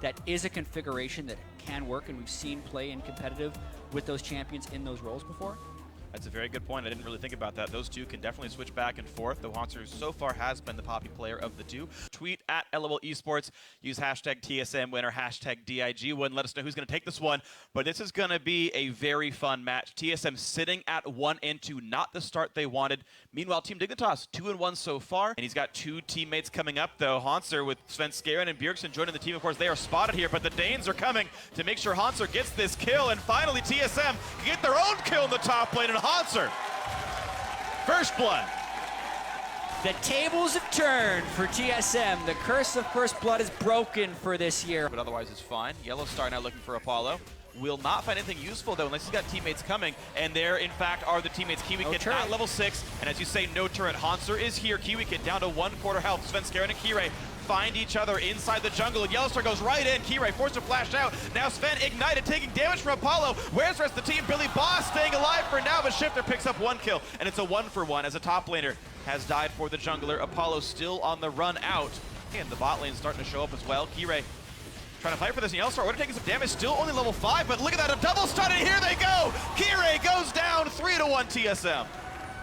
that is a configuration that can work, and we've seen play in competitive with those champions in those roles before. That's a very good point. I didn't really think about that. Those two can definitely switch back and forth, though Hauntzer so far has been the poppy player of the two. Tweet at LOL Esports, use hashtag TSM winner, hashtag DIG win. Let us know who's going to take this one. But this is going to be a very fun match. TSM sitting at 1-2, not the start they wanted. Meanwhile, Team Dignitas 2-1 so far, and he's got two teammates coming up, though. Hauntzer with Svenskeren and Bjergsen joining the team. Of course, they are spotted here, but the Danes are coming to make sure Hauntzer gets this kill, and finally TSM get their own kill in the top lane, and Hauntzer, first blood. The tables have turned for TSM. The curse of first blood is broken for this year. But otherwise it's fine. Yellowstar now looking for Apollo. Will not find anything useful though unless he's got teammates coming. And there in fact are the teammates. KiWiKiD at level 6. And as you say, no turret. Hauntzer is here. KiWiKiD down to 1/4 health. Svenskeren and Kirei find each other inside the jungle, and Yellowstar goes right in. Kirei forced to flash out. Now Sven ignited, taking damage from Apollo. Where's the rest of the team? BillyBoss staying alive for now, but Shiptur picks up 1 kill, and it's a 1-for-1 as a top laner has died for the jungler. Apollo still on the run out, and the bot lane starting to show up as well. Kirei trying to fight for this, and Yellowstar would have taken some damage, still only level 5, but look at that, a double stun, and here they go! Kirei goes down, 3-1 TSM.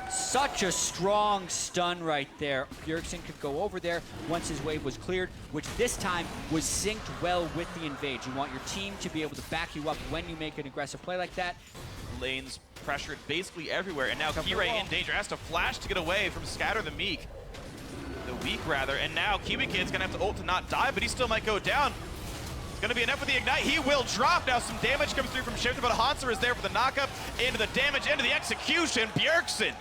Such a strong stun right there. Bjergsen could go over there once his wave was cleared, which this time was synced well with the invade. You want your team to be able to back you up when you make an aggressive play like that. Lanes pressured basically everywhere, and now Kirei in danger, has to flash to get away from Scatter the Weak, rather, and now KiWiKid's gonna have to ult to not die, but he still might go down. It's gonna be enough with the ignite. He will drop. Now some damage comes through from Shiptur, but Hauntzer is there for the knockup, into the damage, into the execution. Bjergsen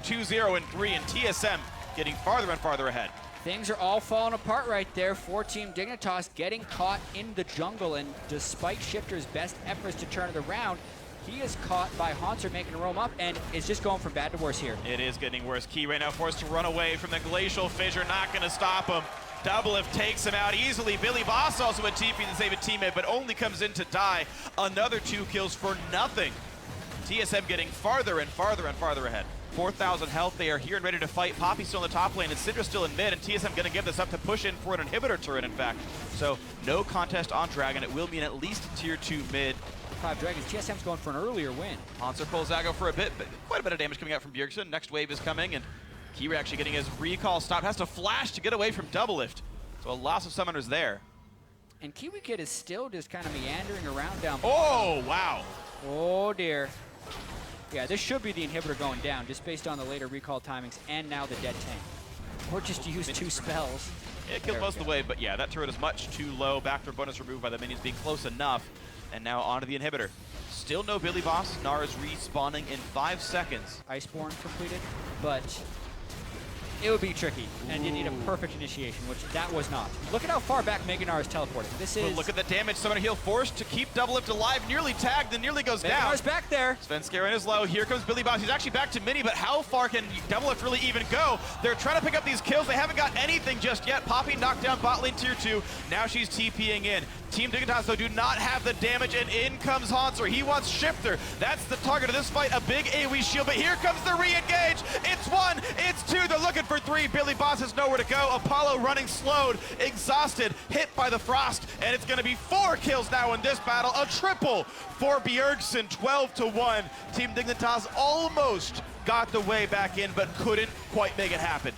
2-0 and 3, and TSM getting farther and farther ahead. Things are all falling apart right there for Team Dignitas, getting caught in the jungle, and despite Shiptur's best efforts to turn it around, he is caught by Hauntzer making a roam up, and is just going from bad to worse here. It is getting worse. Kirei now forced to run away from the glacial fissure, not gonna stop him. Doublelift takes him out easily. BillyBoss also a TP to save a teammate, but only comes in to die. Another 2 kills for nothing. TSM getting farther and farther and farther ahead. 4,000 health, they are here and ready to fight. Poppy's still in the top lane, and Syndra still in mid, and TSM gonna give this up to push in for an inhibitor turret, in fact. So no contest on Dragon. It will mean at least tier 2 mid. 5 Dragons, TSM's going for an earlier win. Hauntzer pulls Zago for a bit, but quite a bit of damage coming out from Bjergsen. Next wave is coming, and Kirei actually getting his recall stop. Has to flash to get away from Doublelift. So a loss of summoners there. And KiWiKiD is still just kind of meandering around down. Oh, wow. Oh, dear. Yeah, this should be the inhibitor going down, just based on the later recall timings and now the dead tank. Or just use 2 spells. It killed most of the wave, but yeah, that turret is much too low. Backdoor bonus removed by the minions being close enough. And now onto the inhibitor. Still no BillyBoss. Gnar is respawning in 5 seconds. Iceborne completed, but it would be tricky, and you need a perfect initiation, which that was not. Look at how far back Gnar is teleporting. This is... But look at the damage. Summoner heal forced to keep Doublelift alive. Nearly tagged and nearly goes down. Gnar's back there. Svenskeren is low. Here comes BillyBoss. He's actually back to mini, but how far can Doublelift really even go? They're trying to pick up these kills. They haven't got anything just yet. Poppy knocked down bot lane tier 2. Now she's TPing in. Team Dignitas, though, do not have the damage, and in comes Hauntzer. He wants Shiptur. That's the target of this fight, a big AoE shield, but here comes the re-engage. It's 1, it's 2, they're looking for 3. BillyBoss has nowhere to go. Apollo running slowed, exhausted, hit by the frost, and it's gonna be 4 kills now in this battle. A triple for Bjergsen, 12-1. Team Dignitas almost got the way back in, but couldn't quite make it happen.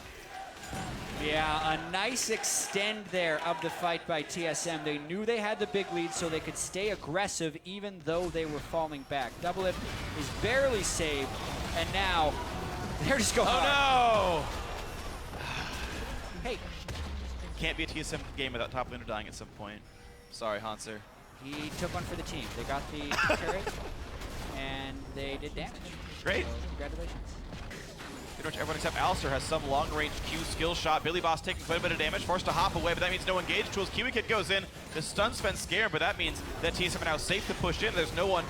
Yeah, a nice extend there of the fight by TSM. They knew they had the big lead, so they could stay aggressive even though they were falling back. Doublelift is barely saved, and now they're just going hard. No! Hey. Can't be a TSM game without top laner dying at some point. Sorry, Hauntzer. He took one for the team. They got the turret, and they did damage. Great. So congratulations. Pretty much everyone except Alistar has some long-range Q skill shot. BillyBoss taking quite a bit of damage, forced to hop away, but that means no engage tools. KiWiKiD goes in to stun Svenskeren, but that means that TSM are now safe to push in. There's no one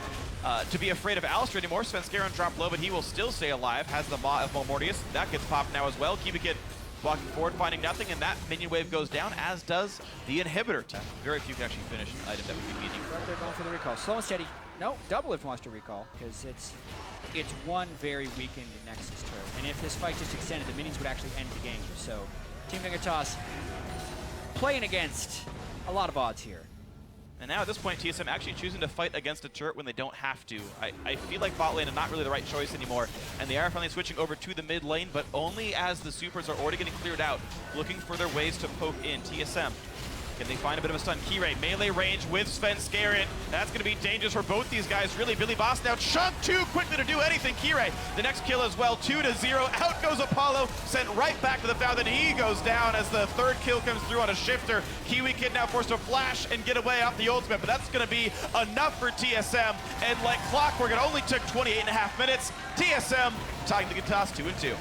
to be afraid of Alistar anymore. Svenskeren dropped low, but he will still stay alive. Has the Maw of Mortius. That gets popped now as well. KiWiKiD walking forward, finding nothing, and that minion wave goes down, as does the inhibitor. Very few can actually finish an item that would be meaning. They're going for the recall. Slow and steady. No, Doublelift wants to recall, because it's one very weakened Nexus turret. And if this fight just extended, the minions would actually end the game. So Team Dignitas playing against a lot of odds here. And now at this point, TSM actually choosing to fight against a turret when they don't have to. I feel like bot lane is not really the right choice anymore. And they are finally switching over to the mid lane, but only as the supers are already getting cleared out, looking for their ways to poke in. TSM, can they find a bit of a stun? Kirei, melee range with Svenskeren. That's going to be dangerous for both these guys, really. BillyBoss now chunked too quickly to do anything. Kirei, the next kill as well, 2-0. Out goes Apollo, sent right back to the fountain. He goes down as the third kill comes through on a shifter. KiWiKiD now forced to flash and get away off the ultimate, but that's going to be enough for TSM. And like clockwork, it only took 28.5 minutes. TSM tying the Dignitas 2-2.